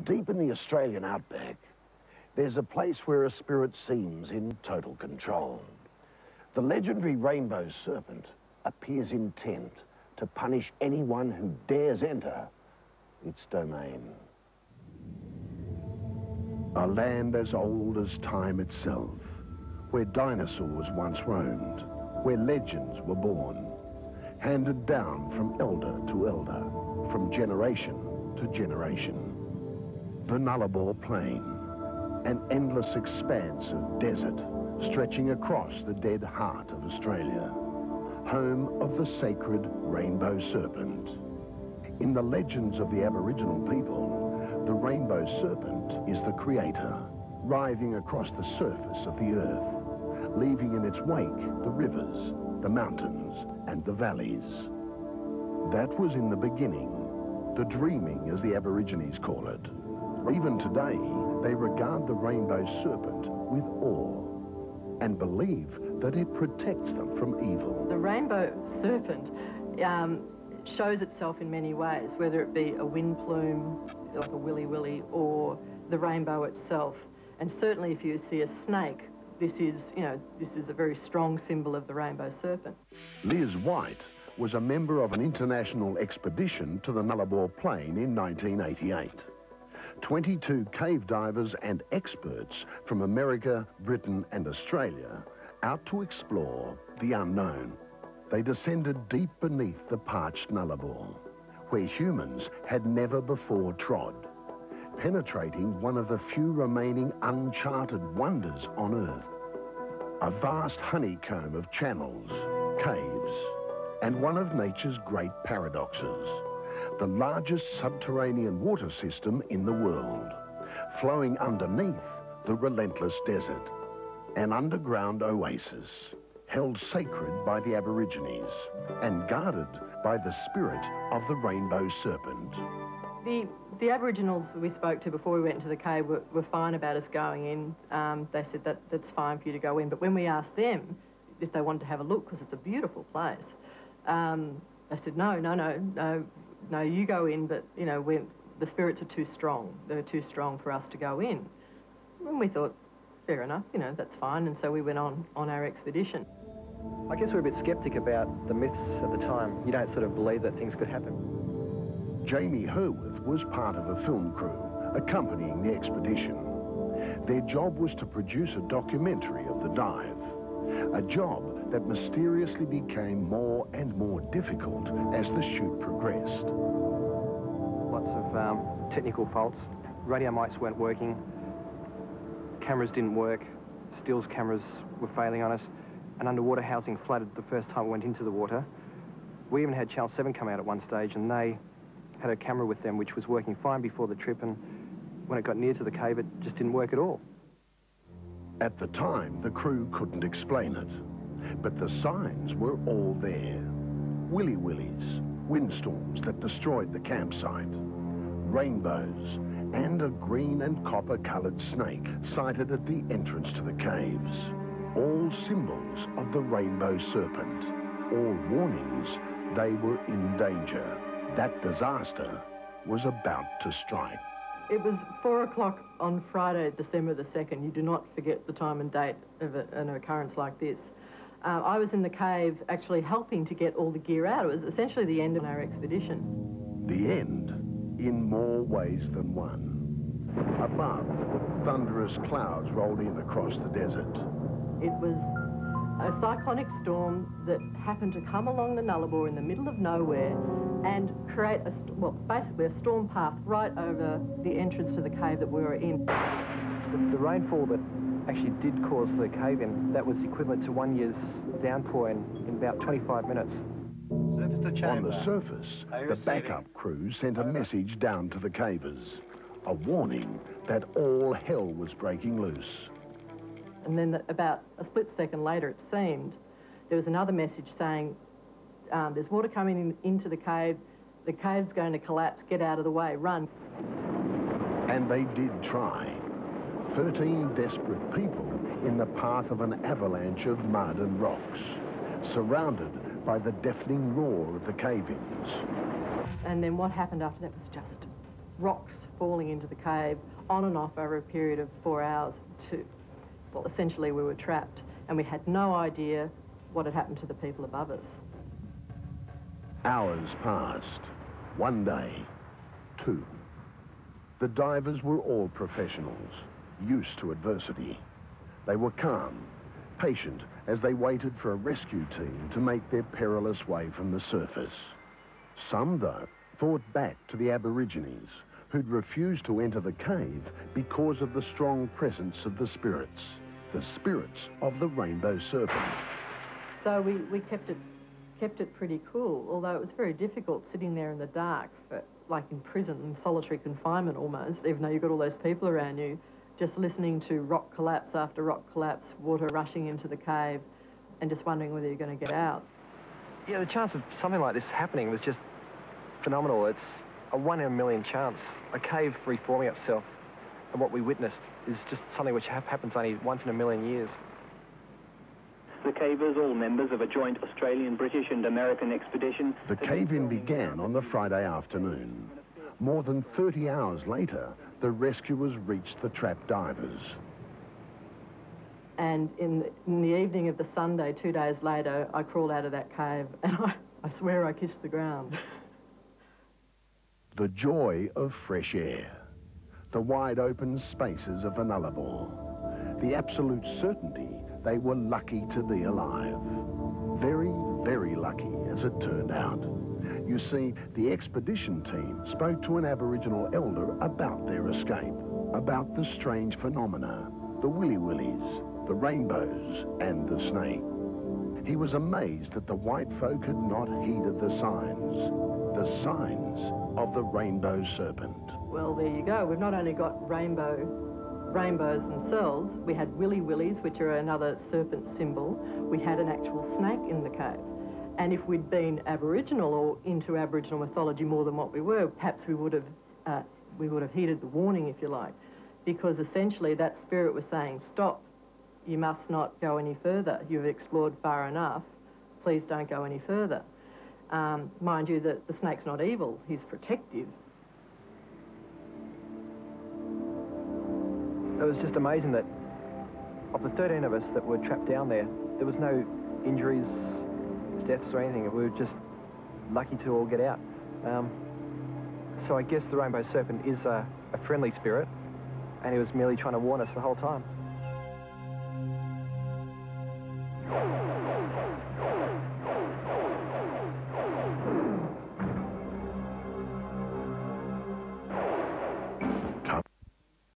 Deep in the Australian outback, there's a place where a spirit seems in total control. The legendary rainbow serpent appears intent to punish anyone who dares enter its domain. A land as old as time itself, where dinosaurs once roamed, where legends were born, handed down from elder to elder, from generation to generation. The Nullarbor Plain, an endless expanse of desert stretching across the dead heart of Australia, home of the sacred rainbow serpent. In the legends of the Aboriginal people, the rainbow serpent is the creator, writhing across the surface of the earth, leaving in its wake the rivers, the mountains, and the valleys. That was in the beginning, the dreaming as the Aborigines call it. Even today, they regard the rainbow serpent with awe and believe that it protects them from evil. The rainbow serpent shows itself in many ways, whether it be a wind plume, like a willy-willy, or the rainbow itself. And certainly if you see a snake, this is a very strong symbol of the rainbow serpent. Liz White was a member of an international expedition to the Nullarbor Plain in 1988. 22 cave divers and experts from America, Britain and Australia out to explore the unknown. They descended deep beneath the parched Nullarbor, where humans had never before trod, penetrating one of the few remaining uncharted wonders on Earth. A vast honeycomb of channels, caves, and one of nature's great paradoxes, the largest subterranean water system in the world, flowing underneath the relentless desert, an underground oasis, held sacred by the Aborigines and guarded by the spirit of the rainbow serpent. The Aboriginals we spoke to before we went into the cave were fine about us going in. They said that's fine for you to go in, but when we asked them if they wanted to have a look, because it's a beautiful place, they said, no, you go in, but, you know, the spirits are too strong. They're too strong for us to go in. And we thought, fair enough, you know, that's fine. And so we went on our expedition. I guess we're a bit sceptic about the myths at the time. You don't sort of believe that things could happen. Jamie Herworth was part of a film crew accompanying the expedition. Their job was to produce a documentary of the dive, a job that mysteriously became more and more difficult as the shoot progressed. Lots of technical faults. Radio mics weren't working, cameras didn't work, stills cameras were failing on us, and underwater housing flooded the first time we went into the water. We even had Channel 7 come out at one stage, and they had a camera with them which was working fine before the trip, and when it got near to the cave it just didn't work at all. At the time, the crew couldn't explain it, but the signs were all there. Willy-willies, windstorms that destroyed the campsite, rainbows, and a green and copper-coloured snake sighted at the entrance to the caves. All symbols of the rainbow serpent, all warnings they were in danger. That disaster was about to strike. It was 4 o'clock on Friday, December the 2nd. You do not forget the time and date of an occurrence like this. I was in the cave actually helping to get all the gear out. It was essentially the end of our expedition. The end in more ways than one. Above, thunderous clouds rolled in across the desert. It was a cyclonic storm that happened to come along the Nullarbor in the middle of nowhere and create basically a storm path right over the entrance to the cave that we were in. The rainfall that actually did cause the cave-in, that was equivalent to 1 year's downpour in about 25 minutes. On the surface, the backup crew sent a message down to the cavers, a warning that all hell was breaking loose. And then about a split second later, it seemed, there was another message saying, there's water coming into the cave's going to collapse, get out of the way, run. And they did try. 13 desperate people in the path of an avalanche of mud and rocks, surrounded by the deafening roar of the cave-ins. And then what happened after that was just rocks falling into the cave on and off over a period of 4 hours to, well, essentially we were trapped and we had no idea what had happened to the people above us. Hours passed. 1 day. 2. The divers were all professionals, used to adversity. They were calm, patient as they waited for a rescue team to make their perilous way from the surface. Some, though, thought back to the Aborigines who'd refused to enter the cave because of the strong presence of the spirits of the Rainbow Serpent. So we kept it pretty cool, although it was very difficult sitting there in the dark, like in prison, in solitary confinement almost, even though you've got all those people around you, just listening to rock collapse after rock collapse, water rushing into the cave, and just wondering whether you're going to get out. Yeah, the chance of something like this happening was just phenomenal. It's a 1 in a million chance. A cave reforming itself, and what we witnessed is just something which happens only once in a million years. The cavers, all members of a joint Australian, British and American expedition. The cave-in began on the Friday afternoon. More than 30 hours later, the rescuers reached the trapped divers. And in the evening of the Sunday, 2 days later, I crawled out of that cave and I swear I kissed the ground. The joy of fresh air, the wide open spaces of the Nullarbor, the absolute certainty they were lucky to be alive. Very, very lucky, as it turned out. You see, the expedition team spoke to an Aboriginal elder about their escape, about the strange phenomena, the willy-willies, the rainbows and the snake. He was amazed that the white folk had not heeded the signs of the Rainbow Serpent. Well, there you go. We've not only got rainbows themselves, we had willy-willies, which are another serpent symbol. We had an actual snake in the cave. And if we'd been Aboriginal or into Aboriginal mythology more than what we were, perhaps we would have heeded the warning, if you like, because essentially that spirit was saying, stop, you must not go any further. You've explored far enough. Please don't go any further. Mind you, that the snake's not evil, he's protective. It was just amazing that of the 13 of us that were trapped down there, there was no injuries, deaths or anything. We were just lucky to all get out. So I guess the Rainbow Serpent is a friendly spirit, and he was merely trying to warn us the whole time.